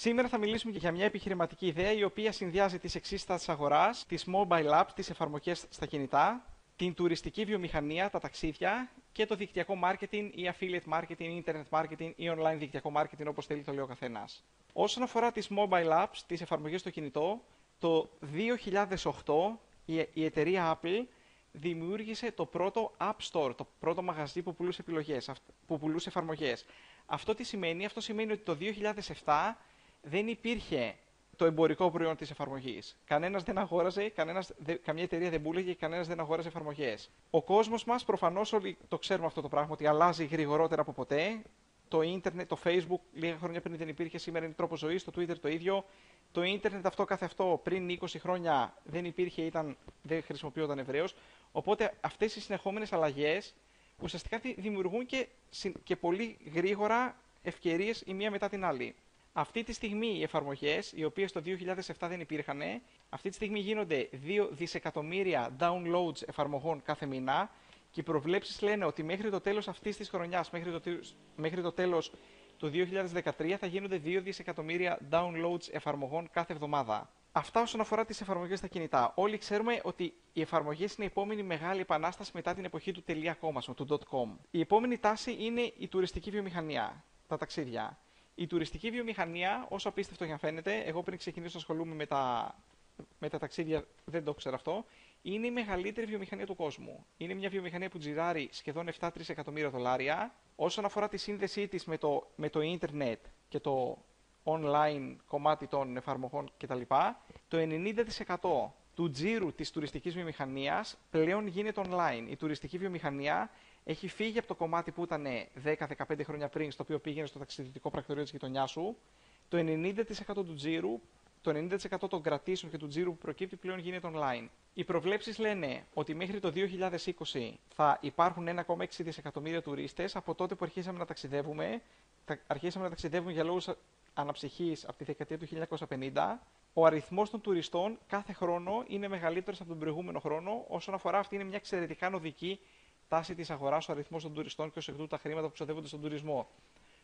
Σήμερα θα μιλήσουμε για μια επιχειρηματική ιδέα η οποία συνδυάζει τις εξής τάσεις αγοράς, τις mobile apps, τις εφαρμογές στα κινητά, την τουριστική βιομηχανία, τα ταξίδια και το δικτυακό marketing ή affiliate marketing, internet marketing ή online δικτυακό marketing, όπως θέλει το λέει ο καθένας. Όσον αφορά τις mobile apps, τις εφαρμογές στο κινητό, το 2008 η εταιρεία Apple δημιούργησε το πρώτο App Store, το πρώτο μαγαζί που πουλούσε επιλογές, που πουλούσε εφαρμογές. Αυτό τι σημαίνει? Αυτό σημαίνει ότι το 2007 δεν υπήρχε το εμπορικό προϊόν της εφαρμογής. Κανένας δεν αγόραζε, καμία εταιρεία δεν πούλεγε και κανένας δεν αγόραζε εφαρμογές. Ο κόσμος μας, προφανώς όλοι το ξέρουμε αυτό το πράγμα, ότι αλλάζει γρηγορότερα από ποτέ. Το ίντερνετ, το Facebook, λίγα χρόνια πριν δεν υπήρχε, σήμερα είναι τρόπος ζωής, το Twitter το ίδιο. Το ίντερνετ αυτό καθ' αυτό πριν 20 χρόνια δεν υπήρχε, δεν χρησιμοποιόταν ευρέως. Οπότε αυτές οι συνεχόμενες αλλαγές ουσιαστικά δημιουργούν και πολύ γρήγορα ευκαιρίες η μία μετά την άλλη. Αυτή τη στιγμή οι εφαρμογές, οι οποίες το 2007 δεν υπήρχαν, αυτή τη στιγμή γίνονται 2 δισεκατομμύρια downloads εφαρμογών κάθε μήνα και οι προβλέψεις λένε ότι μέχρι το τέλος αυτής της χρονιάς, μέχρι το τέλος του 2013 θα γίνονται 2 δισεκατομμύρια downloads εφαρμογών κάθε εβδομάδα. Αυτά όσον αφορά τις εφαρμογές στα κινητά. Όλοι ξέρουμε ότι οι εφαρμογές είναι η επόμενη μεγάλη επανάσταση μετά την εποχή του .com, του .com. Η επόμενη τάση είναι η τουριστική βιομηχανία, τα ταξίδια. Η τουριστική βιομηχανία, όσο απίστευτο για να φαίνεται, εγώ πριν ξεκινήσω να ασχολούμαι με τα ταξίδια, δεν το ξέρω αυτό, είναι η μεγαλύτερη βιομηχανία του κόσμου. Είναι μια βιομηχανία που τζιράρει σχεδόν 7 τρισεκατομμύρια δολάρια. Όσον αφορά τη σύνδεσή της με το ίντερνετ και το online κομμάτι των εφαρμογών κτλ., το 90% του τζίρου της τουριστικής βιομηχανίας πλέον γίνεται online. Η τουριστική βιομηχανία έχει φύγει από το κομμάτι που ήταν 10-15 χρόνια πριν, στο οποίο πήγαινε στο ταξιδιωτικό πρακτορείο της γειτονιάς σου. Το 90% του τζίρου, το 90% των κρατήσεων και του τζίρου που προκύπτει πλέον γίνεται online. Οι προβλέψεις λένε ότι μέχρι το 2020 θα υπάρχουν 1,6 δισεκατομμύρια τουρίστες από τότε που αρχίσαμε να ταξιδεύουμε. Αρχίσαμε να ταξιδεύουμε για λόγους αναψυχής από τη δεκαετία του 1950. Ο αριθμός των τουριστών κάθε χρόνο είναι μεγαλύτερος από τον προηγούμενο χρόνο. Όσον αφορά, αυτή είναι μια εξαιρετικά νοδική τάση της αγοράς, ο αριθμός των τουριστών και ως εκ τούτου τα χρήματα που ξοδεύονται στον τουρισμό.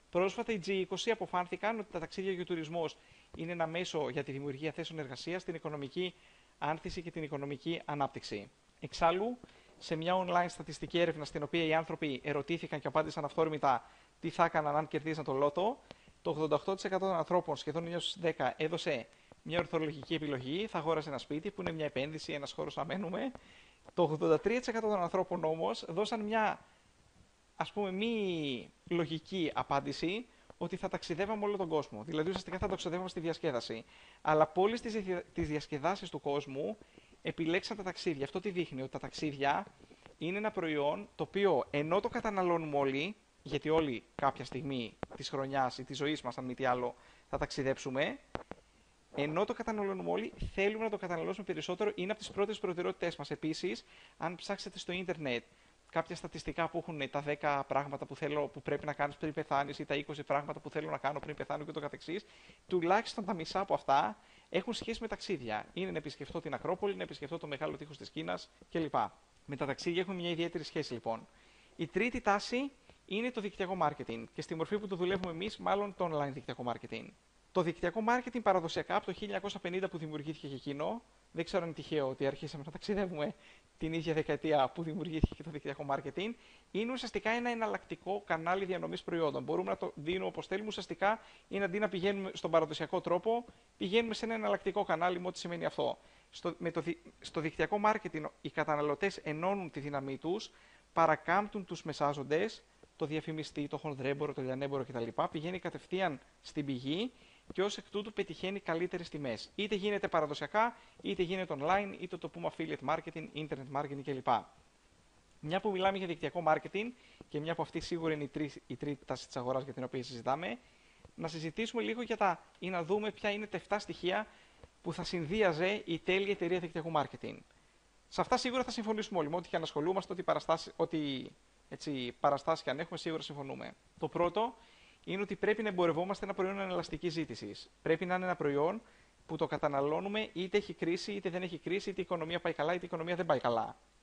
Πρόσφατα οι G20 αποφάνθηκαν ότι τα ταξίδια και ο τουρισμός είναι ένα μέσο για τη δημιουργία θέσεων εργασίας, την οικονομική άνθηση και την οικονομική ανάπτυξη. Εξάλλου, σε μια online στατιστική έρευνα στην οποία οι άνθρωποι ερωτήθηκαν και απάντησαν αυθόρμητα τι θα έκαναν αν κερδίζαν το λότο, το 88% των ανθρώπων, σχεδόν 9 στους 10, έδωσε μια ορθολογική επιλογή, θα αγόρασε ένα σπίτι που είναι μια επένδυση, ένας χώρος να μένουμε. Το 83% των ανθρώπων όμως δώσαν μια, ας πούμε, μη λογική απάντηση ότι θα ταξιδεύαμε όλο τον κόσμο. Δηλαδή ουσιαστικά θα ταξιδεύαμε στη διασκέδαση. Αλλά από όλες τις διασκεδάσεις του κόσμου επιλέξαν τα ταξίδια. Αυτό τι δείχνει? Ότι τα ταξίδια είναι ένα προϊόν το οποίο ενώ το καταναλώνουμε όλοι, γιατί όλοι κάποια στιγμή της χρονιάς ή της ζωής μας, αν μη τι άλλο, θα ταξιδέψουμε, ενώ το καταναλώνουμε όλοι, θέλουμε να το καταναλώσουμε περισσότερο, είναι από τις πρώτες προτεραιότητές μας. Επίσης, αν ψάξετε στο ίντερνετ κάποια στατιστικά που έχουν τα 10 πράγματα που πρέπει να κάνεις πριν πεθάνεις ή τα 20 πράγματα που θέλω να κάνω πριν πεθάνω και το καθεξής, τουλάχιστον τα μισά από αυτά έχουν σχέση με ταξίδια. Είναι να επισκεφτώ την Ακρόπολη, να επισκεφτώ το μεγάλο τείχος της Κίνας κλπ. Με τα ταξίδια έχουμε μια ιδιαίτερη σχέση λοιπόν. Η τρίτη τάση είναι το δικτυακό marketing και στη μορφή που το δουλεύουμε εμείς, μάλλον το online δικτυακό marketing. Το δικτυακό marketing παραδοσιακά από το 1950 που δημιουργήθηκε και εκείνο, δεν ξέρω αν είναι τυχαίο ότι αρχίσαμε να ταξιδεύουμε την ίδια δεκαετία που δημιουργήθηκε και το δικτυακό marketing, είναι ουσιαστικά ένα εναλλακτικό κανάλι διανομής προϊόντων. Μπορούμε να το δίνουμε όπως θέλουμε, ουσιαστικά είναι αντί να πηγαίνουμε στον παραδοσιακό τρόπο, πηγαίνουμε σε ένα εναλλακτικό κανάλι με ό,τι σημαίνει αυτό. Στο δικτυακό marketing οι καταναλωτές ενώνουν τη δύναμή τους, παρακάμπτουν τους μεσάζοντες, το διαφημιστή, το χονδρέμπορο, το λιανέμπορο κτλ. Πηγαίνει κατευθείαν στην πηγή και ως εκ τούτου πετυχαίνει καλύτερες τιμές. Είτε γίνεται παραδοσιακά, είτε γίνεται online, είτε το πούμε affiliate marketing, internet marketing κλπ. Μια που μιλάμε για δικτυακό marketing και μια που αυτή σίγουρα είναι η τρίτη τάση της αγοράς για την οποία συζητάμε, να συζητήσουμε λίγο ή να δούμε ποια είναι τα 7 στοιχεία που θα συνδύαζε η τέλεια εταιρεία δικτυακού marketing. Σε αυτά σίγουρα θα συμφωνήσουμε όλοι. Με ό,τι και αν ασχολούμαστε, ό,τι παραστάσεις και αν έχουμε, σίγουρα συμφωνούμε. Το πρώτο είναι ότι πρέπει να εμπορευόμαστε ένα προϊόν εναλλαστικής ζήτησης. Πρέπει να είναι ένα προϊόν που το καταναλώνουμε είτε έχει κρίση, είτε δεν έχει κρίση, είτε η οικονομία πάει καλά, είτε η οικονομία δεν πάει καλά.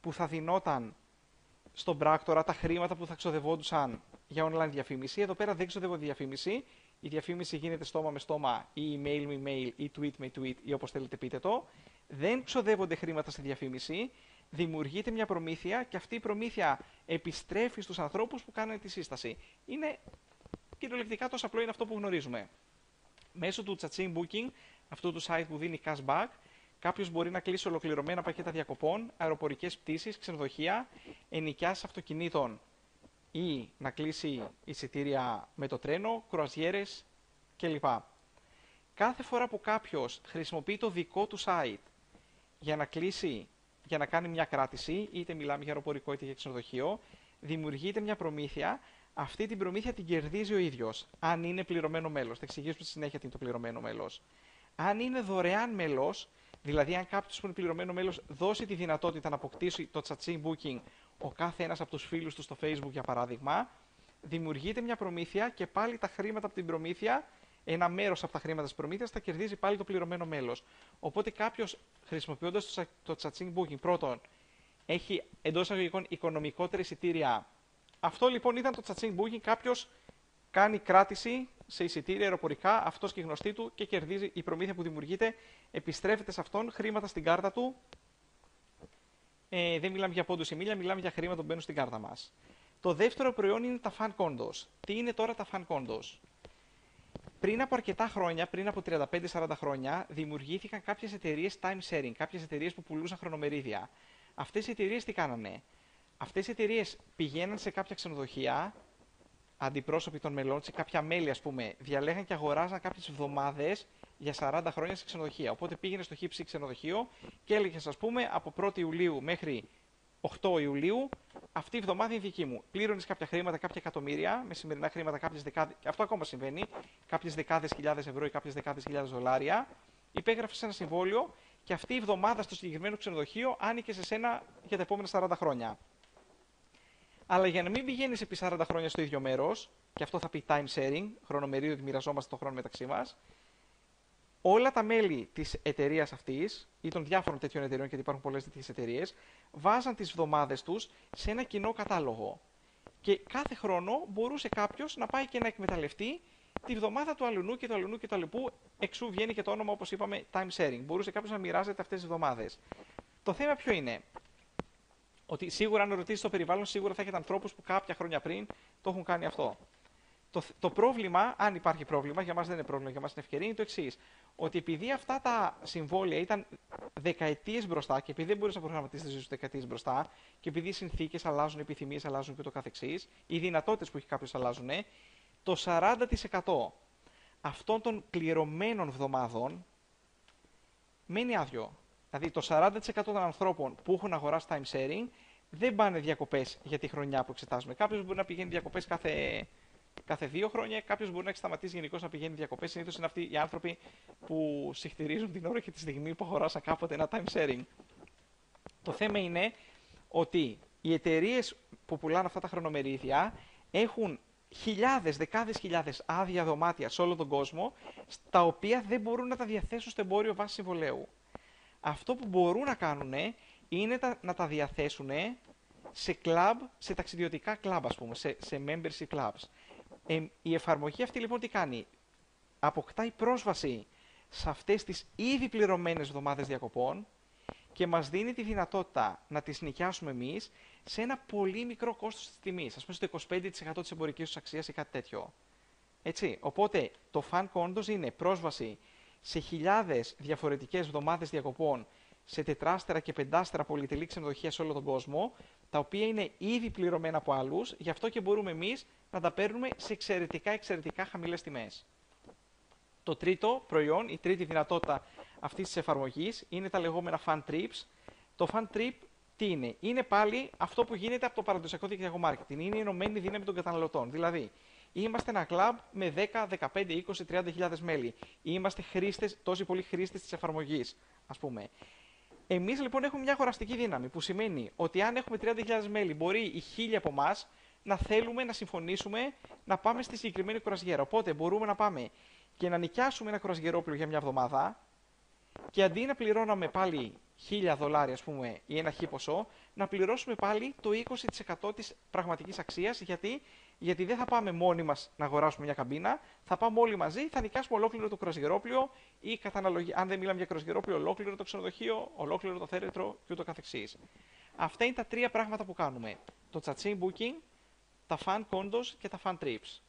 που θα δινόταν στον πράκτορα, τα χρήματα που θα ξοδευόντουσαν για online διαφήμιση. Εδώ πέρα δεν ξοδεύονται διαφήμιση. Η διαφήμιση γίνεται στόμα με στόμα ή email με email ή tweet με tweet ή όπως θέλετε πείτε το. Δεν ξοδεύονται χρήματα στη διαφήμιση. Δημιουργείται μια προμήθεια και αυτή η προμήθεια επιστρέφει στους ανθρώπους που κάνουν τη σύσταση. Είναι κυριολεκτικά τόσο απλό, είναι αυτό που γνωρίζουμε. Μέσω του Cha-Ching Booking, αυτού του site που δίνει cashback, κάποιος μπορεί να κλείσει ολοκληρωμένα πακέτα διακοπών, αεροπορικές πτήσεις, ξενοδοχεία, ενοικιάσεις αυτοκινήτων ή να κλείσει εισιτήρια με το τρένο, κρουαζιέρες κλπ. Κάθε φορά που κάποιος χρησιμοποιεί το δικό του site για να κλείσει, για να κάνει μια κράτηση, είτε μιλάμε για αεροπορικό είτε για ξενοδοχείο, δημιουργείται μια προμήθεια. Αυτή την προμήθεια την κερδίζει ο ίδιος, αν είναι πληρωμένο μέλος. Θα εξηγήσουμε στη συνέχεια τι είναι το πληρωμένο μέλος. Αν είναι δωρεάν μέλος, δηλαδή αν κάποιος που είναι πληρωμένο μέλος δώσει τη δυνατότητα να αποκτήσει το Cha-Ching Booking ο κάθε ένας από τους φίλους του στο Facebook για παράδειγμα, δημιουργείται μια προμήθεια και πάλι τα χρήματα από την προμήθεια, ένα μέρος από τα χρήματα της προμήθειας θα κερδίζει πάλι το πληρωμένο μέλος. Οπότε κάποιος χρησιμοποιώντας το Cha-Ching Booking πρώτον έχει εντός εισαγωγικών οικονομικότερα εισιτήρια. Αυτό λοιπόν ήταν το Cha-Ching Booking. Κάποιος κάνει κράτηση σε εισιτήρια αεροπορικά, αυτός και οι γνωστοί του, και κερδίζει. Η προμήθεια που δημιουργείται επιστρέφεται σε αυτόν, χρήματα στην κάρτα του. Δεν μιλάμε για πόντους ή μίλια, μιλάμε για χρήματα που μπαίνουν στην κάρτα μας. Το δεύτερο προϊόν είναι τα fan condos. Τι είναι τώρα τα fan condos? Πριν από αρκετά χρόνια, πριν από 35-40 χρόνια, δημιουργήθηκαν κάποιες εταιρείες time sharing, κάποιες εταιρείες που πουλούσαν χρονομερίδια. Αυτές οι εταιρείες τι κάνανε? Αυτές οι εταιρείες πηγαίναν σε κάποια ξενοδοχεία, αντιπρόσωποι των μελών, σε κάποια μέλη ας πούμε, διαλέγαν και αγοράζαν κάποιες εβδομάδες για 40 χρόνια σε ξενοδοχεία. Οπότε πήγαινε στο χύψη ξενοδοχείο και έλεγε, ας πούμε, από 1η Ιουλίου μέχρι 8 Ιουλίου, αυτή η εβδομάδα είναι δική μου. Πλήρωνες κάποια χρήματα, κάποια εκατομμύρια, με σημερινά χρήματα κάποιες δεκάδες, και αυτό ακόμα συμβαίνει, κάποιες δεκάδες χιλιάδες ευρώ ή κάποιες δεκάδες χιλιάδες δολάρια. Υπέγραφες ένα συμβόλαιο και αυτή η εβδομάδα στο συγκεκριμένο ξενοδοχείο άνοικε σε σένα για τα επόμενα 40 χρόνια. Αλλά για να μην πηγαίνεις επί 40 χρόνια στο ίδιο μέρος, και αυτό θα πει time sharing, χρονομερίδιο ότι μοιραζόμαστε το χρόνο μεταξύ μας, όλα τα μέλη της εταιρείας αυτής ή των διάφορων τέτοιων εταιρεών, γιατί υπάρχουν πολλές τέτοιες εταιρείες, βάζαν τις εβδομάδες τους σε ένα κοινό κατάλογο. Και κάθε χρόνο μπορούσε κάποιος να πάει και να εκμεταλλευτεί τη βδομάδα του αλουνού και του αλουνού και του αλουπού, εξού βγαίνει και το όνομα, όπως είπαμε, time sharing. Μπορούσε κάποιος να μοιράζεται αυτές τις εβδομάδες. Το θέμα ποιο είναι? Ότι σίγουρα, αν ρωτήσει το περιβάλλον, σίγουρα θα έχετε ανθρώπους που κάποια χρόνια πριν το έχουν κάνει αυτό. Το πρόβλημα, αν υπάρχει πρόβλημα, για μας δεν είναι πρόβλημα, για μας είναι ευκαιρία, είναι το εξής. Ότι επειδή αυτά τα συμβόλαια ήταν δεκαετίες μπροστά και επειδή δεν μπορείς να προγραμματίσεις τη ζωή σου δεκαετίες μπροστά και επειδή οι συνθήκες αλλάζουν, οι επιθυμίες αλλάζουν και το καθεξής, οι δυνατότητες που έχει κάποιος αλλάζουν, το 40% αυτών των πληρωμένων εβδομάδων μένει άδειο. Δηλαδή το 40% των ανθρώπων που έχουν αγοράσει time sharing δεν πάνε διακοπές για τη χρονιά που εξετάζουμε. Κάποιος μπορεί να πηγαίνει διακοπές κάθε 2 χρόνια, κάποιος μπορεί να έχει σταματήσει γενικώς να πηγαίνει διακοπές. Συνήθως είναι αυτοί οι άνθρωποι που συχτηρίζουν την ώρα και τη στιγμή που αγοράσαν κάποτε ένα time sharing. Το θέμα είναι ότι οι εταιρείες που πουλάνε αυτά τα χρονομερίδια έχουν χιλιάδες, δεκάδες χιλιάδες άδεια δωμάτια σε όλο τον κόσμο, στα οποία δεν μπορούν να τα διαθέσουν στο εμπόριο βάσει συμβολέου. Αυτό που μπορούν να κάνουν είναι να τα διαθέσουν σε club, σε ταξιδιωτικά club, ας πούμε, σε membership clubs. Η εφαρμογή αυτή λοιπόν τι κάνει? Αποκτάει πρόσβαση σε αυτές τις ήδη πληρωμένες εβδομάδες διακοπών και μας δίνει τη δυνατότητα να τις νοικιάσουμε εμείς σε ένα πολύ μικρό κόστος της τιμής, ας πούμε στο 25% της εμπορικής τους αξίας ή κάτι τέτοιο. Έτσι, οπότε το Fan Condos είναι πρόσβαση σε χιλιάδες διαφορετικές εβδομάδες διακοπών σε τετράστερα και πεντάστερα πολυτελή ξενοδοχεία σε όλο τον κόσμο, τα οποία είναι ήδη πληρωμένα από άλλους, γι' αυτό και μπορούμε εμείς να τα παίρνουμε σε εξαιρετικά χαμηλές τιμές. Το τρίτο προϊόν, η τρίτη δυνατότητα αυτής της εφαρμογής, είναι τα λεγόμενα Fan Trips. Το Fan Trip τι είναι? Είναι πάλι αυτό που γίνεται από το παραδοσιακό δικτυακό marketing. Είναι η ενωμένη δύναμη των καταναλωτών. Δηλαδή, είμαστε ένα κλαμπ με 10, 15, 20, 30.000 μέλη. Είμαστε χρήστες, τόσοι πολλοί χρήστες της εφαρμογής, ας πούμε. Εμείς λοιπόν έχουμε μια αγοραστική δύναμη, που σημαίνει ότι αν έχουμε 30.000 μέλη, μπορεί οι 1.000 από εμάς να θέλουμε να συμφωνήσουμε να πάμε στη συγκεκριμένη κρουαζιέρα. Οπότε μπορούμε να πάμε και να νοικιάσουμε ένα κρουαζιερόπλοιο για μια εβδομάδα και αντί να πληρώναμε πάλι $1.000 ας πούμε ή ένα χ ποσό, να πληρώσουμε πάλι το 20% της πραγματικής αξίας. Γιατί δεν θα πάμε μόνοι μας να αγοράσουμε μια καμπίνα, θα πάμε όλοι μαζί, θα νοικιάσουμε ολόκληρο το κρουαζιερόπλοιο ή κατά αναλογία, αν δεν μιλάμε για κρουαζιερόπλοιο, ολόκληρο το ξενοδοχείο, ολόκληρο το θέρετρο κ.ο.κ. Αυτά είναι τα τρία πράγματα που κάνουμε. Το cha-ching booking, τα fan condos και τα fan trips.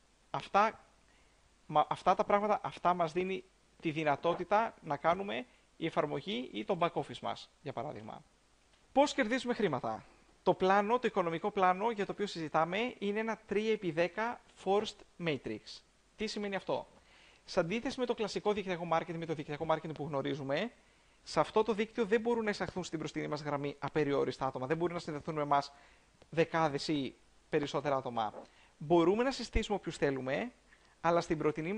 Αυτά τα πράγματα, αυτά μας δίνει τη δυνατότητα να κάνουμε η εφαρμογή ή το back office μας, για παράδειγμα. Πώς κερδίζουμε χρήματα? Το οικονομικό πλάνο για το οποίο συζητάμε είναι ένα 3x10 forced matrix. Τι σημαίνει αυτό? Σε αντίθεση με το κλασικό δικτυακό marketing, με το δικτυακό marketing που γνωρίζουμε, σε αυτό το δίκτυο δεν μπορούν να εισαχθούν στην μπροστινή μας γραμμή απεριόριστα άτομα. Δεν μπορούν να συνδεθούν με εμάς δεκάδες ή περισσότερα άτομα. Μπορούμε να συστήσουμε όποιους θέλουμε, αλλά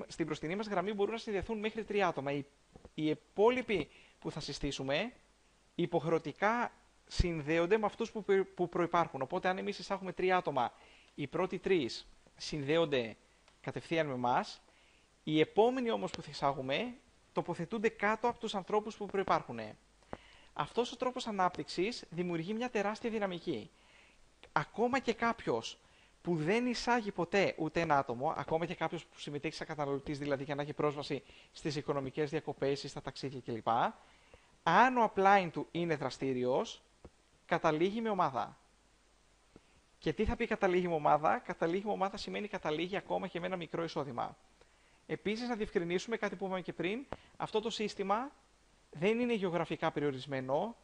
στην μπροστινή μας γραμμή μπορούν να συνδεθούν μέχρι 3 άτομα. Οι υπόλοιποι που θα συστήσουμε υποχρεωτικά συνδέονται με αυτούς που προϋπάρχουν. Οπότε, αν εμείς εισάγουμε 3 άτομα, οι πρώτοι 3 συνδέονται κατευθείαν με εμάς, οι επόμενοι όμως που θα εισάγουμε τοποθετούνται κάτω από τους ανθρώπους που προϋπάρχουν. Αυτός ο τρόπος ανάπτυξης δημιουργεί μια τεράστια δυναμική. Ακόμα και κάποιος που δεν εισάγει ποτέ ούτε ένα άτομο, ακόμα και κάποιος που συμμετέχει σαν καταναλωτής, δηλαδή για να έχει πρόσβαση στις οικονομικές διακοπές ή στα ταξίδια κλπ., αν ο upline του είναι δραστήριος, καταλήγει με ομάδα. Και τι θα πει καταλήγει με ομάδα? Καταλήγει με ομάδα σημαίνει καταλήγει ακόμα και με ένα μικρό εισόδημα. Επίσης, να διευκρινίσουμε κάτι που είπαμε και πριν, αυτό το σύστημα δεν είναι γεωγραφικά περιορισμένο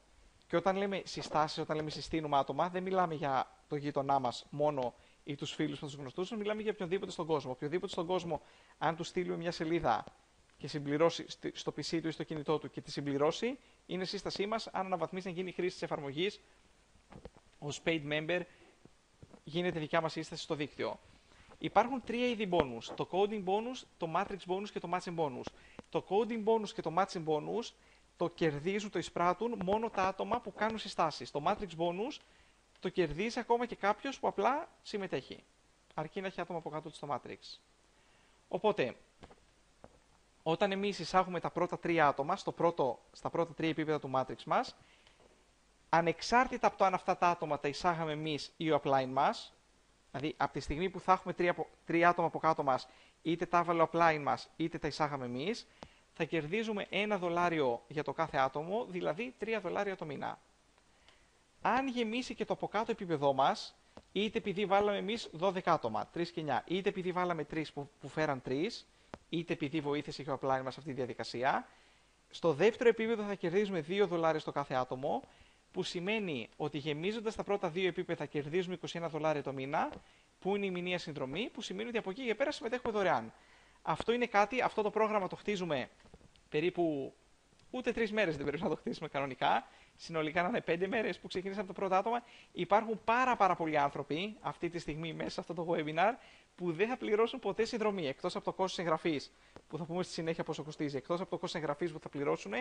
και όταν λέμε συστάσεις, όταν λέμε συστήνουμε άτομα, δεν μιλάμε για το γείτονά μας μόνο ή τους φίλους μας, τους γνωστούς, μιλάμε για οποιονδήποτε στον κόσμο. Οποιοδήποτε στον κόσμο, αν του στείλουμε μια σελίδα και συμπληρώσει στο PC του ή στο κινητό του και τη συμπληρώσει, είναι σύστασή μας. Αν αναβαθμίσει να γίνει χρήση της εφαρμογής, ως paid member, γίνεται δικιά μας σύσταση στο δίκτυο. Υπάρχουν 3 είδη bonus. Το coding bonus, το matrix bonus και το matching bonus. Το coding bonus και το matching bonus το κερδίζουν, το εισπράττουν μόνο τα άτομα που κάνουν συστάσεις. Το matrix bonus το κερδίζει ακόμα και κάποιος που απλά συμμετέχει. Αρκεί να έχει άτομα από κάτω του στο matrix. Οπότε, όταν εμείς εισάγουμε τα πρώτα 3 άτομα στα πρώτα 3 επίπεδα του matrix μας, ανεξάρτητα από το αν αυτά τα άτομα τα εισάγαμε εμείς ή ο upline μας, δηλαδή από τη στιγμή που θα έχουμε 3 άτομα από κάτω μας, είτε τα έβαλε ο upline μας, είτε τα εισάγαμε εμείς, θα κερδίζουμε $1 για το κάθε άτομο, δηλαδή $3 το μήνα. Αν γεμίσει και το από κάτω επίπεδό μας, είτε επειδή βάλαμε εμείς 12 άτομα, 3 και 9, είτε επειδή βάλαμε 3 που φέραν 3, είτε επειδή βοήθησε και ο upline μας αυτή τη διαδικασία, στο δεύτερο επίπεδο θα κερδίζουμε $2 το κάθε άτομο, που σημαίνει ότι γεμίζοντας τα πρώτα 2 επίπεδα κερδίζουμε $21 το μήνα, που είναι η μηνιαία συνδρομή, που σημαίνει ότι από εκεί και πέρα συμμετέχουμε δωρεάν. Αυτό το πρόγραμμα το χτίζουμε περίπου ούτε 3 μέρες δεν πρέπει να το χτίσουμε κανονικά. Συνολικά να είναι 5 μέρες που ξεκίνησαν τα πρώτα άτομα. Υπάρχουν πάρα πολλοί άνθρωποι αυτή τη στιγμή μέσα σε αυτό το webinar που δεν θα πληρώσουν ποτέ συνδρομή. Εκτός από το κόστος εγγραφής, που θα πούμε στη συνέχεια πόσο κοστίζει, εκτός από το κόστος εγγραφής που θα πληρώσουν,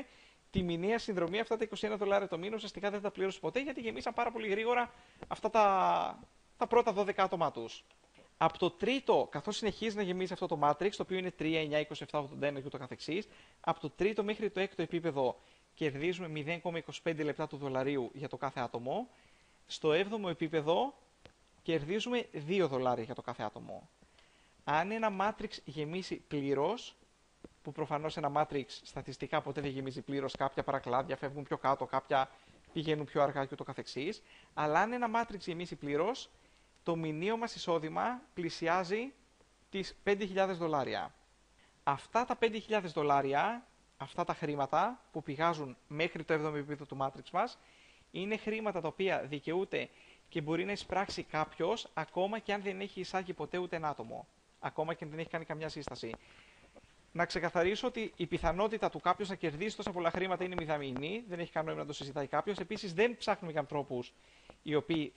τη μηνιαία συνδρομή, αυτά τα $21 το μήνα, ουσιαστικά δεν θα τα πληρώσουν ποτέ γιατί γεμίσαν πάρα πολύ γρήγορα αυτά τα πρώτα 12 άτομά τους. Από το τρίτο, καθώς συνεχίζει να γεμίζει αυτό το matrix, το οποίο είναι 3, 9, 27, 81 και ούτω καθεξής, από το τρίτο μέχρι το έκτο επίπεδο κερδίζουμε 0,25 λεπτά του δολαρίου για το κάθε άτομο. Στο 7ο επίπεδο κερδίζουμε $2 για το κάθε άτομο. Αν ένα matrix γεμίσει πλήρως, που προφανώς ένα matrix στατιστικά ποτέ δεν γεμίζει πλήρως, κάποια παρακλάδια φεύγουν πιο κάτω, κάποια πηγαίνουν πιο αργά και ούτω καθεξής, αλλά αν ένα matrix γεμίσει πλήρως, το μηνιαίο μας εισόδημα πλησιάζει τις $5.000. Αυτά τα $5.000, αυτά τα χρήματα που πηγάζουν μέχρι το 7ο επίπεδο του matrix μας, είναι χρήματα τα οποία δικαιούται και μπορεί να εισπράξει κάποιος, ακόμα και αν δεν έχει εισάγει ποτέ ούτε ένα άτομο. Ακόμα και αν δεν έχει κάνει καμιά σύσταση. Να ξεκαθαρίσω ότι η πιθανότητα του κάποιος να κερδίσει τόσα πολλά χρήματα είναι μηδαμινή, δεν έχει κανένα νόημα να το συζητάει κάποιος. Επίσης, δεν ψάχνουμε για ανθρώπους οι οποίοι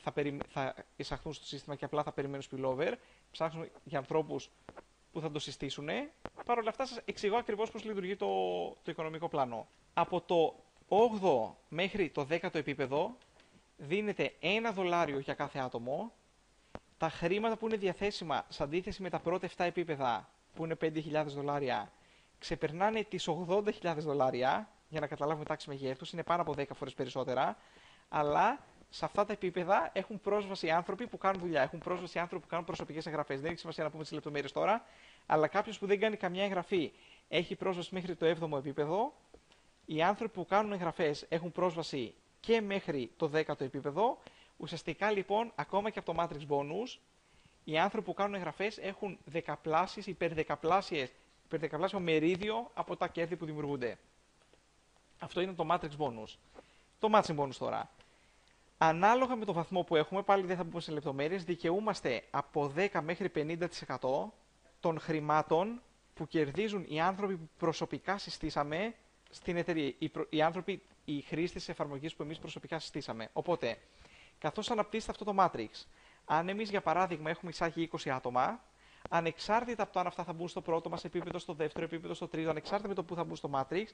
θα εισαχθούν στο σύστημα και απλά θα περιμένουν spillover. Ψάχνουμε για ανθρώπους που θα το συστήσουν. Παρ' όλα αυτά, σας εξηγώ ακριβώς πώς λειτουργεί το οικονομικό πλάνο. Από το 8ο μέχρι το 10ο επίπεδο δίνεται $1 για κάθε άτομο. Τα χρήματα που είναι διαθέσιμα σε αντίθεση με τα πρώτα 7 επίπεδα, που είναι $5.000, ξεπερνάνε τις $80.000 για να καταλάβουμε τάξη μεγέθους, είναι πάνω από 10 φορές περισσότερα, αλλά σε αυτά τα επίπεδα έχουν πρόσβαση οι άνθρωποι που κάνουν δουλειά, έχουν πρόσβαση οι άνθρωποι που κάνουν προσωπικές εγγραφές. Δεν έχει σημασία να πούμε τις λεπτομέρειες τώρα, αλλά κάποιος που δεν κάνει καμιά εγγραφή έχει πρόσβαση μέχρι το 7ο επίπεδο. Οι άνθρωποι που κάνουν εγγραφές έχουν πρόσβαση και μέχρι το 10ο επίπεδο. Ουσιαστικά λοιπόν, ακόμα και από το Matrix Bonus, οι άνθρωποι που κάνουν εγγραφές έχουν δεκαπλάσιες, υπερδεκαπλάσιο μερίδιο από τα κέρδη που δημιουργούνται. Αυτό είναι το Matrix Bonus. Το Matching Bonus τώρα. Ανάλογα με το βαθμό που έχουμε, πάλι δεν θα μπούμε σε λεπτομέρειες, δικαιούμαστε από 10 μέχρι 50% των χρημάτων που κερδίζουν οι άνθρωποι που προσωπικά συστήσαμε στην εταιρεία. Οι χρήστες της εφαρμογής που εμείς προσωπικά συστήσαμε. Οπότε, καθώς αναπτύσσεται αυτό το Matrix, αν εμείς για παράδειγμα έχουμε εισάγει 20 άτομα, ανεξάρτητα από το αν αυτά θα μπουν στο πρώτο μας επίπεδο, στο δεύτερο επίπεδο, στο τρίτο, ανεξάρτητα με το που θα μπουν στο Matrix,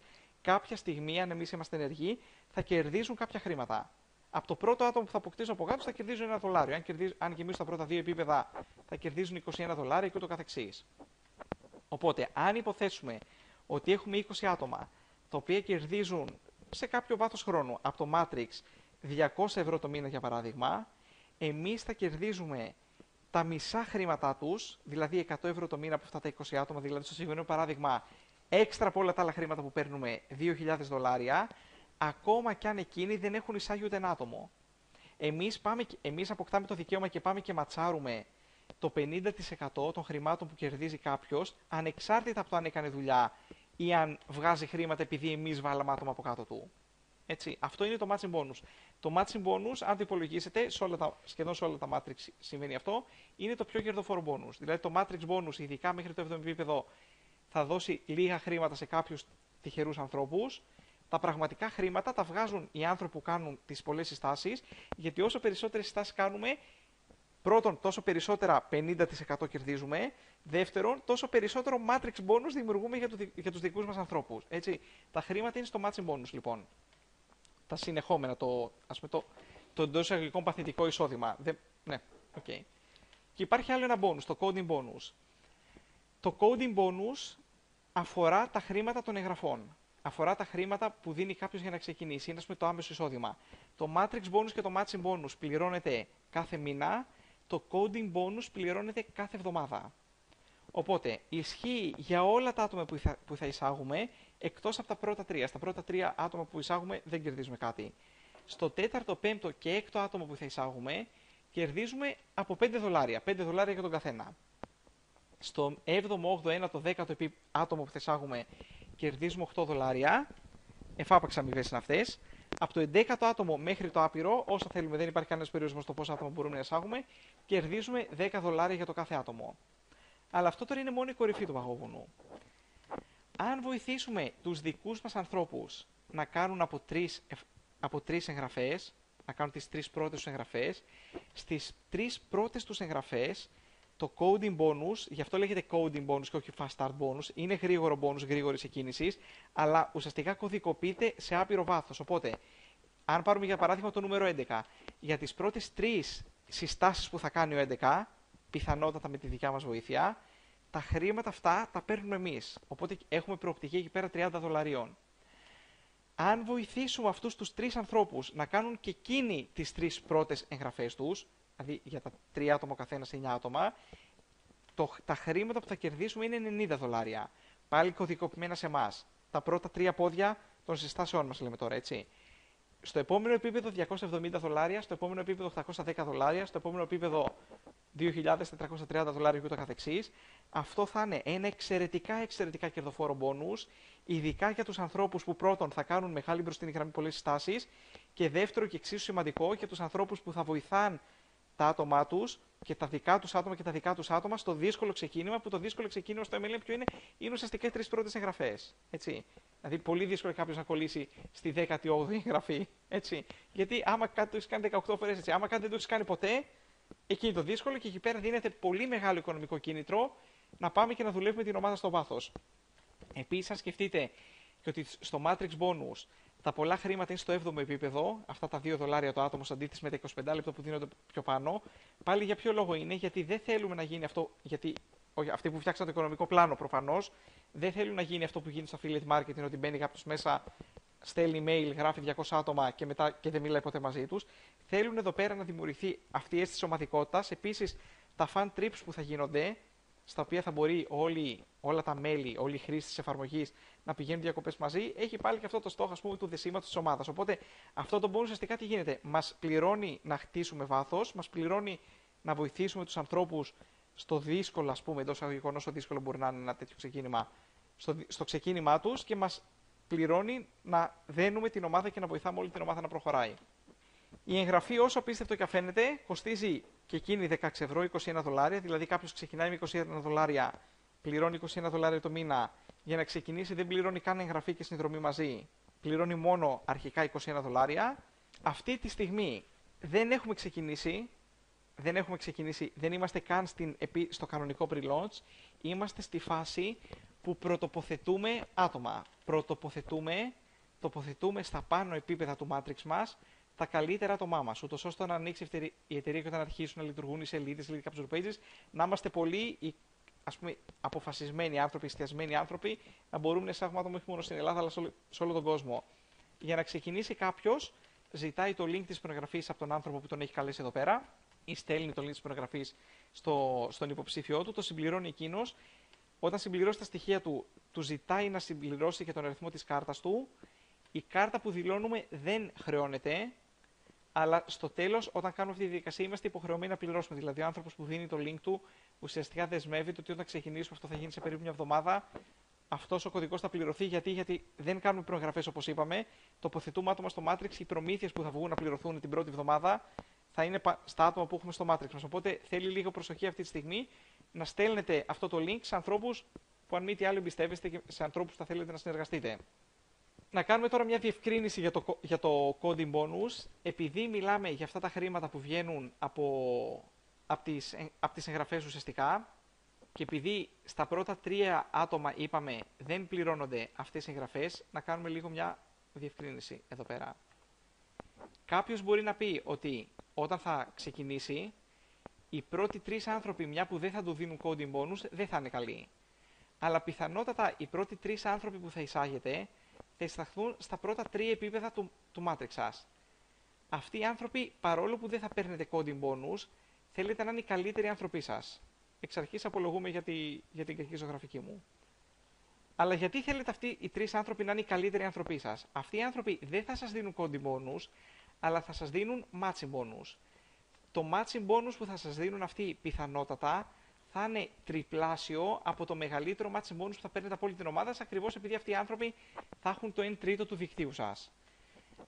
κάποια στιγμή, αν εμείς είμαστε ενεργοί, θα κερδίζουν κάποια χρήματα. Από το πρώτο άτομο που θα αποκτήσουν από κάτω θα κερδίζουν $1. Αν γεμίσουν τα πρώτα δύο επίπεδα, θα κερδίζουν $21 και ούτω καθεξής. Οπότε, αν υποθέσουμε ότι έχουμε 20 άτομα, τα οποία κερδίζουν σε κάποιο βάθος χρόνου από το Matrix 200 ευρώ το μήνα για παράδειγμα, εμείς θα κερδίζουμε τα μισά χρήματά τους, δηλαδή 100 ευρώ το μήνα από αυτά τα 20 άτομα, δηλαδή στο συγκεκριμένο παράδειγμα, έξτρα από όλα τα άλλα χρήματα που παίρνουμε, $2.000, ακόμα κι αν εκείνοι δεν έχουν εισάγει ούτε ένα άτομο. Εμείς αποκτάμε το δικαίωμα και πάμε και ματσάρουμε το 50% των χρημάτων που κερδίζει κάποιος, ανεξάρτητα από το αν έκανε δουλειά ή αν βγάζει χρήματα επειδή εμείς βάλαμε άτομα από κάτω του. Έτσι, αυτό είναι το matching bonus. Το matching bonus, αν το υπολογίσετε, σχεδόν σε όλα τα matrix συμβαίνει αυτό, είναι το πιο κερδοφόρο bonus. Δηλαδή το matrix bonus, ειδικά μέχρι το 7ο επίπεδο, θα δώσει λίγα χρήματα σε κάποιους τυχερούς ανθρώπους. Τα πραγματικά χρήματα τα βγάζουν οι άνθρωποι που κάνουν τις πολλές συστάσεις, γιατί όσο περισσότερες συστάσεις κάνουμε, πρώτον, τόσο περισσότερα 50% κερδίζουμε. Δεύτερον, τόσο περισσότερο matrix bonus δημιουργούμε για τους δικούς μας ανθρώπους. Έτσι, τα χρήματα είναι στο matching bonus, λοιπόν. Τα συνεχόμενα, το εντός εισαγωγικών παθητικό εισόδημα. Ναι, okay. Και υπάρχει άλλο ένα bonus, το coding bonus. Το coding bonus αφορά τα χρήματα των εγγραφών. Αφορά τα χρήματα που δίνει κάποιος για να ξεκινήσει. Είναι το άμεσο εισόδημα. Το matrix bonus και το matching bonus πληρώνεται κάθε μήνα. Το coding bonus πληρώνεται κάθε εβδομάδα. Οπότε, ισχύει για όλα τα άτομα που θα εισάγουμε, εκτός από τα πρώτα τρία. Στα πρώτα τρία άτομα που εισάγουμε δεν κερδίζουμε κάτι. Στο τέταρτο, πέμπτο και έκτο άτομο που θα εισάγουμε, κερδίζουμε από $5. $5 για τον καθένα. Στο 7ο, 8ο, 9ο, 10ο άτομο που θα εισάγουμε, κερδίζουμε $8. Εφάπαξ αμοιβές είναι αυτές. Από το 11ο άτομο μέχρι το άπειρο, όσο θέλουμε, δεν υπάρχει κανένας περιορισμός στο πόσα άτομα μπορούμε να εισάγουμε, κερδίζουμε $10 για το κάθε άτομο. Αλλά αυτό τώρα είναι μόνο η κορυφή του παγόβουνου. Αν βοηθήσουμε τους δικούς μας ανθρώπους να κάνουν από τρεις εγγραφές, να κάνουν τις τρεις πρώτες τους εγγραφές, στις τρεις πρώτες τους εγγραφές, το coding bonus, γι' αυτό λέγεται coding bonus και όχι fast start bonus, είναι γρήγορο bonus γρήγορης εκκίνησης, αλλά ουσιαστικά κωδικοποιείται σε άπειρο βάθος. Οπότε, αν πάρουμε για παράδειγμα το νούμερο 11, για τις πρώτες τρεις συστάσεις που θα κάνει ο 11, πιθανότατα με τη δικιά μας βοήθεια, τα χρήματα αυτά τα παίρνουμε εμείς. Οπότε έχουμε προοπτική εκεί πέρα $30. Αν βοηθήσουμε αυτούς τους τρεις ανθρώπους να κάνουν και εκείνοι τις τρεις πρώτες εγγραφές τους, δηλαδή για τα 3 άτομα καθένα σε 9 άτομα, τα χρήματα που θα κερδίσουμε είναι $90. Πάλι κωδικοποιημένα σε εμάς. Τα πρώτα 3 πόδια των συστάσεών μας λέμε τώρα, έτσι. Στο επόμενο επίπεδο $270, στο επόμενο επίπεδο $810, στο επόμενο επίπεδο $2.430 και ούτω καθεξής. Αυτό θα είναι ένα εξαιρετικά κερδοφόρο bonus, ειδικά για τους ανθρώπους που πρώτον θα κάνουν μεγάλη μπροστινή γραμμή πολλές συστάσεις και δεύτερο και εξίσου σημαντικό για τους ανθρώπους που θα βοηθάν τα άτομά τους και τα δικά τους άτομα και τα δικά τους άτομα στο δύσκολο ξεκίνημα, που το δύσκολο ξεκίνημα στο MLM ποιο είναι ουσιαστικά οι τρεις πρώτες εγγραφές. Έτσι. Δηλαδή, πολύ δύσκολο κάποιος να κολλήσει στη 18η εγγραφή. Έτσι. Γιατί άμα κάτι το έχει κάνει 18 φορές, έτσι, άμα κάτι δεν το έχει κάνει ποτέ, εκεί είναι το δύσκολο και εκεί πέρα δίνεται πολύ μεγάλο οικονομικό κίνητρο να πάμε και να δουλεύουμε την ομάδα στο βάθος. Επίσης, αν σκεφτείτε και ότι στο Matrix Bonus τα πολλά χρήματα είναι στο 7ο επίπεδο, αυτά τα $2 το άτομο, σε αντίθεση με τα 25 λεπτά που δίνονται πιο πάνω, πάλι για ποιο λόγο είναι? Γιατί δεν θέλουμε να γίνει αυτό, γιατί αυτοί που φτιάξαν το οικονομικό πλάνο προφανώς, δεν θέλουν να γίνει αυτό που γίνει στο affiliate marketing, ότι μπαίνει κάποιος μέσα, στέλνει email, γράφει 200 άτομα και μετά και δεν μιλάει ποτέ μαζί τους. Θέλουν εδώ πέρα να δημιουργηθεί αυτή η αίσθηση ομαδικότητας. Επίσης, τα fan trips που θα γίνονται, στα οποία θα μπορεί όλα τα μέλη, όλοι οι χρήστες της εφαρμογής να πηγαίνουν διακοπές μαζί, έχει πάλι και αυτό το στόχο, ας πούμε, του δεσίματος της ομάδας. Οπότε αυτό το bonus ουσιαστικά τι γίνεται? Μας πληρώνει να χτίσουμε βάθος, μας πληρώνει να βοηθήσουμε τους ανθρώπους στο δύσκολο, ας πούμε, εντός αγωγικών, όσο δύσκολο μπορεί να είναι ένα τέτοιο ξεκίνημα, στο ξεκίνημά τους, και μας πληρώνει να δένουμε την ομάδα και να βοηθάμε όλη την ομάδα να προχωράει. Η εγγραφή, όσο απίστευτο και φαίνεται, κοστίζει και εκείνη 16 ευρώ, 21 δολάρια. Δηλαδή, κάποιος ξεκινάει με 21 δολάρια, πληρώνει 21 δολάρια το μήνα για να ξεκινήσει, δεν πληρώνει καν εγγραφή και συνδρομή μαζί. Πληρώνει μόνο αρχικά 21 δολάρια. Αυτή τη στιγμή δεν έχουμε ξεκινήσει. Δεν είμαστε καν στο κανονικό pre-launch. Είμαστε στη φάση που πρωτοποθετούμε άτομα. Τοποθετούμε στα πάνω επίπεδα του Matrix μας τα καλύτερα άτομά μας, ούτως ώστε να ανοίξει η εταιρεία και όταν αρχίσουν να λειτουργούν οι σελίδες, οι capture pages, να είμαστε πολύ, ας πούμε, αποφασισμένοι άνθρωποι, εστιασμένοι άνθρωποι, να μπορούμε να εισάγουμε άτομα όχι μόνο στην Ελλάδα, αλλά σε όλο τον κόσμο. Για να ξεκινήσει κάποιος, ζητάει το link της προεγγραφής από τον άνθρωπο που τον έχει καλέσει εδώ πέρα, ή στέλνει το link της προεγγραφής στον υποψήφιό του, το συμπληρώνει εκείνος. Όταν συμπληρώσει τα στοιχεία του, του ζητάει να συμπληρώσει και τον αριθμό της κάρτας του. Η κάρτα που δηλώνουμε δεν χρεώνεται, αλλά στο τέλος, όταν κάνουμε αυτή τη διαδικασία, είμαστε υποχρεωμένοι να πληρώσουμε. Δηλαδή, ο άνθρωπος που δίνει το link του ουσιαστικά δεσμεύεται ότι όταν ξεκινήσουμε, αυτό θα γίνει σε περίπου μια εβδομάδα, αυτός ο κωδικός θα πληρωθεί. Γιατί δεν κάνουμε προεγγραφές όπως είπαμε. Τοποθετούμε άτομα στο Matrix. Οι προμήθειες που θα βγουν να πληρωθούν την πρώτη εβδομάδα θα είναι στα άτομα που έχουμε στο Matrix μας. Οπότε θέλει λίγο προσοχή αυτή τη στιγμή να στέλνετε αυτό το link σε ανθρώπους που, αν μη τι άλλο, εμπιστεύεστε και σε ανθρώπους που θα θέλετε να συνεργαστείτε. Να κάνουμε τώρα μια διευκρίνηση για το coding bonus. Επειδή μιλάμε για αυτά τα χρήματα που βγαίνουν από τις εγγραφές ουσιαστικά, και επειδή στα πρώτα 3 άτομα είπαμε δεν πληρώνονται αυτές οι εγγραφές, να κάνουμε λίγο μια διευκρίνηση εδώ πέρα. Κάποιος μπορεί να πει ότι όταν θα ξεκινήσει, οι πρώτοι 3 άνθρωποι, μια που δεν θα του δίνουν coding bonus, δεν θα είναι καλοί. Αλλά πιθανότατα οι πρώτοι 3 άνθρωποι που θα εισάγετε θα εισταχθούν στα πρώτα 3 επίπεδα του Matrix σας. Αυτοί οι άνθρωποι, παρόλο που δεν θα παίρνετε coding bonus, θέλετε να είναι οι καλύτεροι άνθρωποι σας. Εξ αρχής απολογούμε για την κακή ζωγραφική μου. Αλλά γιατί θέλετε αυτοί οι 3 άνθρωποι να είναι οι καλύτεροι άνθρωποι σας? Αυτοί οι άνθρωποι δεν θα σας δίνουν coding bonus, αλλά θα σας δίνουν matching bonus. Το matching bonus που θα σας δίνουν αυτοί πιθανότατα θα είναι τριπλάσιο από το μεγαλύτερο matching bonus που θα παίρνετε από όλη την ομάδα σας, ακριβώς επειδή αυτοί οι άνθρωποι θα έχουν το 1/3 του δικτύου σας.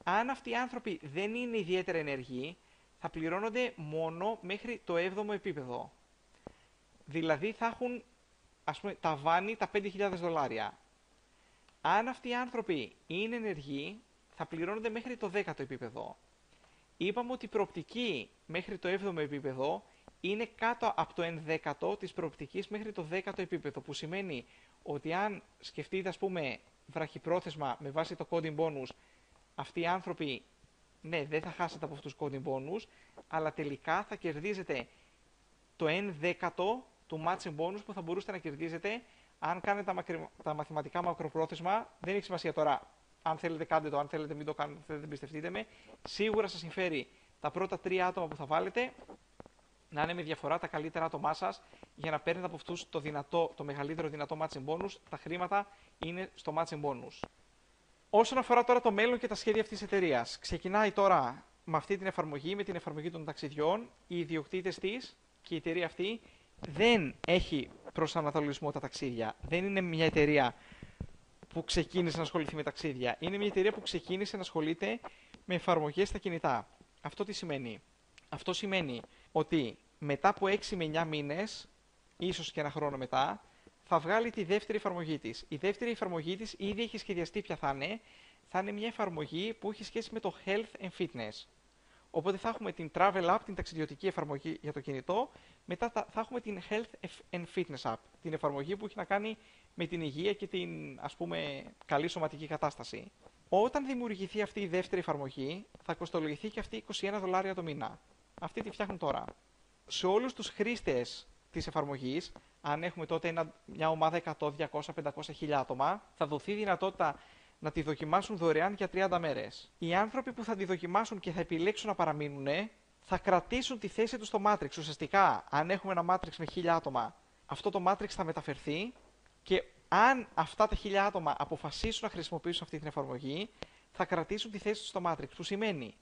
Αν αυτοί οι άνθρωποι δεν είναι ιδιαίτερα ενεργοί, θα πληρώνονται μόνο μέχρι το 7ο επίπεδο. Δηλαδή θα έχουν, ας πούμε, ταβάνι τα 5.000 δολάρια. Αν αυτοί οι άνθρωποι είναι ενεργοί, θα πληρώνονται μέχρι το 10ο επίπεδο. Είπαμε ότι η προοπτική μέχρι το 7ο επίπεδο είναι κάτω από το 1/10 της προοπτικής μέχρι το 10ο επίπεδο, που σημαίνει ότι αν σκεφτείτε, ας πούμε, βραχυπρόθεσμα με βάση το coding bonus, αυτοί οι άνθρωποι, ναι, δεν θα χάσετε από αυτούς τους coding bonus, αλλά τελικά θα κερδίζετε το 1/10 του matching bonus που θα μπορούσατε να κερδίζετε αν κάνετε τα μαθηματικά μακροπρόθεσμα. Δεν έχει σημασία τώρα. Αν θέλετε, κάντε το. Αν θέλετε, μην το κάνετε. Αν θέλετε, εμπιστευτείτε με. Σίγουρα σας συμφέρει τα πρώτα 3 άτομα που θα βάλετε να είναι με διαφορά τα καλύτερα άτομά σας, για να παίρνετε από αυτούς το μεγαλύτερο δυνατό matching bonus. Τα χρήματα είναι στο matching bonus. Όσον αφορά τώρα το μέλλον και τα σχέδια αυτής της εταιρείας, ξεκινάει τώρα με αυτή την εφαρμογή, με την εφαρμογή των ταξιδιών. Οι ιδιοκτήτες της και η εταιρεία αυτή δεν έχει προσανατολισμό τα ταξίδια. Δεν είναι μια εταιρεία που ξεκίνησε να ασχοληθεί με ταξίδια. Είναι μια εταιρεία που ξεκίνησε να ασχολείται με εφαρμογές στα κινητά. Αυτό τι σημαίνει? Αυτό σημαίνει ότι μετά από 6 με 9 μήνες, ίσως και 1 χρόνο μετά, θα βγάλει τη δεύτερη εφαρμογή της. Η δεύτερη εφαρμογή της ήδη έχει σχεδιαστεί ποια θα είναι. Θα είναι μια εφαρμογή που έχει σχέση με το health and fitness. Οπότε θα έχουμε την Travel App, την ταξιδιωτική εφαρμογή για το κινητό. Μετά θα έχουμε την Health and Fitness App, την εφαρμογή που έχει να κάνει με την υγεία και την, ας πούμε, καλή σωματική κατάσταση. Όταν δημιουργηθεί αυτή η δεύτερη εφαρμογή, θα κοστολογηθεί και αυτή 21 δολάρια το μήνα. Αυτή τη φτιάχνουν τώρα. Σε όλους τους χρήστες της εφαρμογής, αν έχουμε τότε μια ομάδα 100, 200, 500 χιλιάδες άτομα, θα δοθεί δυνατότητα να τη δοκιμάσουν δωρεάν για 30 μέρες. Οι άνθρωποι που θα τη δοκιμάσουν και θα επιλέξουν να παραμείνουν, θα κρατήσουν τη θέση τους στο Matrix. Ουσιαστικά, αν έχουμε ένα Matrix με 1000 άτομα, αυτό το Matrix θα μεταφερθεί και αν αυτά τα 1000 άτομα αποφασίσουν να χρησιμοποιήσουν αυτή την εφαρμογή, θα κρατήσουν τη θέση τους στο Matrix. Που σημαίνει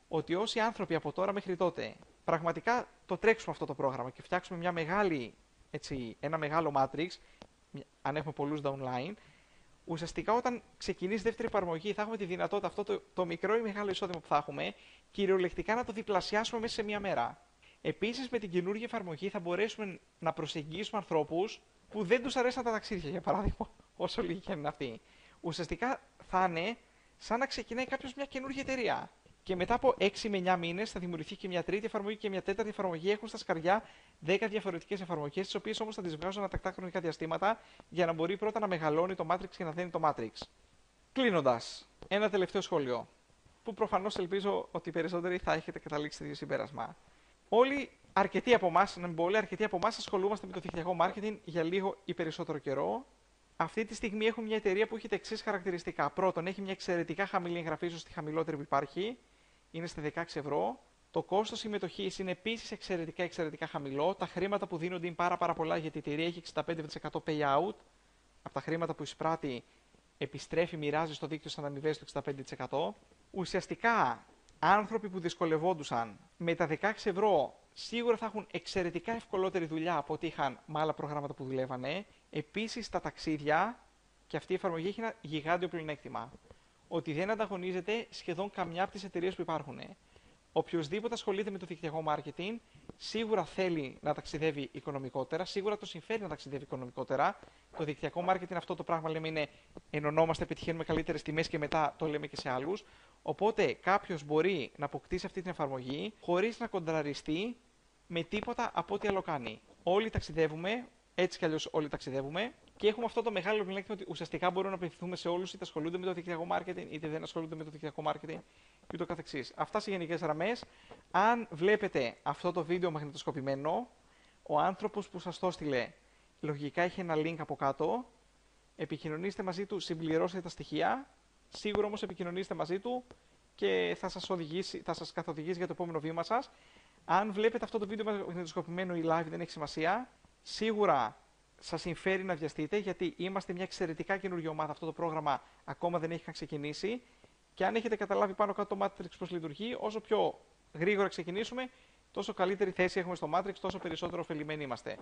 ότι όσοι άνθρωποι από τώρα μέχρι τότε πραγματικά το τρέξουμε αυτό το πρόγραμμα και φτιάξουμε ένα μεγάλο Matrix, αν έχουμε πολλούς downline, ουσιαστικά όταν ξεκινήσει η δεύτερη εφαρμογή θα έχουμε τη δυνατότητα αυτό το μικρό ή μεγάλο εισόδημα που θα έχουμε κυριολεκτικά να το διπλασιάσουμε μέσα σε μία μέρα. Επίσης, με την καινούργια εφαρμογή θα μπορέσουμε να προσεγγίσουμε ανθρώπους που δεν τους αρέσουν τα ταξίδια, για παράδειγμα, όσο λίγοι και αν είναι αυτοί. Ουσιαστικά θα είναι σαν να ξεκινάει κάποιος μια καινούργια εταιρεία. Και μετά από 6 με 9 μήνες θα δημιουργηθεί και μια τρίτη εφαρμογή και μια τέταρτη εφαρμογή. Έχουν στα σκαριά 10 διαφορετικές εφαρμογές, τις οποίες όμως θα τις βγάζουν ανατακτά χρονικά διαστήματα για να μπορεί πρώτα να μεγαλώνει το Matrix και να δένει το Matrix. Κλείνοντας, ένα τελευταίο σχόλιο, που προφανώς ελπίζω ότι οι περισσότεροι θα έχετε καταλήξει στο ίδιο συμπέρασμα. Αρκετοί από εμάς, να μην πω όλοι, αρκετοί από εμάς ασχολούμαστε με το δικτυακό marketing για λίγο ή περισσότερο καιρό. Αυτή τη στιγμή έχουμε μια εταιρεία που έχει τα εξής χαρακτηριστικά. Πρώτον, έχει μια εξαιρετικά χαμηλή εγγραφή, ίσως τη χαμηλότερη που υπάρχει. Είναι στα 16 ευρώ. Το κόστος συμμετοχής είναι επίσης εξαιρετικά χαμηλό. Τα χρήματα που δίνονται είναι πάρα πολλά γιατί η εταιρεία έχει 65% payout. Από τα χρήματα που εισπράττει, επιστρέφει, μοιράζει στο δίκτυο σαν αμοιβές το 65%. Ουσιαστικά, άνθρωποι που δυσκολευόντουσαν με τα 16 ευρώ σίγουρα θα έχουν εξαιρετικά ευκολότερη δουλειά από ό,τι είχαν με άλλα προγράμματα που δουλεύανε. Επίσης, τα ταξίδια, και αυτή η εφαρμογή έχει ένα γιγάντιο πλεονέκτημα. Ότι δεν ανταγωνίζεται σχεδόν καμιά από τις εταιρείες που υπάρχουν. Οποιοςδήποτε ασχολείται με το δικτυακό marketing, σίγουρα θέλει να ταξιδεύει οικονομικότερα, σίγουρα το συμφέρει να ταξιδεύει οικονομικότερα. Το δικτυακό marketing, αυτό το πράγμα λέμε είναι ενωνόμαστε, πετυχαίνουμε καλύτερες τιμές και μετά το λέμε και σε άλλους. Οπότε κάποιος μπορεί να αποκτήσει αυτή την εφαρμογή χωρίς να κοντραριστεί με τίποτα από ό,τι άλλο κάνει. Όλοι ταξιδεύουμε, έτσι κι αλλιώς όλοι ταξιδεύουμε. Και έχουμε αυτό το μεγάλο πλεονέκτημα ότι ουσιαστικά μπορούμε να απευθυνθούμε σε όλους, είτε ασχολούνται με το δικτυακό marketing, είτε δεν ασχολούνται με το δικτυακό marketing και ούτω καθεξής. Αυτά σε γενικές γραμμές. Αν βλέπετε αυτό το βίντεο μαγνητοσκοπημένο, ο άνθρωπος που σας το έστειλε λογικά έχει ένα link από κάτω. Επικοινωνήστε μαζί του, συμπληρώστε τα στοιχεία. Σίγουρα όμως επικοινωνήστε μαζί του και θα σας καθοδηγήσει για το επόμενο βήμα σας. Αν βλέπετε αυτό το βίντεο μαγνητοσκοπημένο ή live, δεν έχει σημασία. Σίγουρα σας συμφέρει να βιαστείτε, γιατί είμαστε μια εξαιρετικά καινούργια ομάδα. Αυτό το πρόγραμμα ακόμα δεν έχει καν ξεκινήσει. Και αν έχετε καταλάβει πάνω κάτω το Matrix πώς λειτουργεί, όσο πιο γρήγορα ξεκινήσουμε, τόσο καλύτερη θέση έχουμε στο Matrix, τόσο περισσότερο ωφελημένοι είμαστε.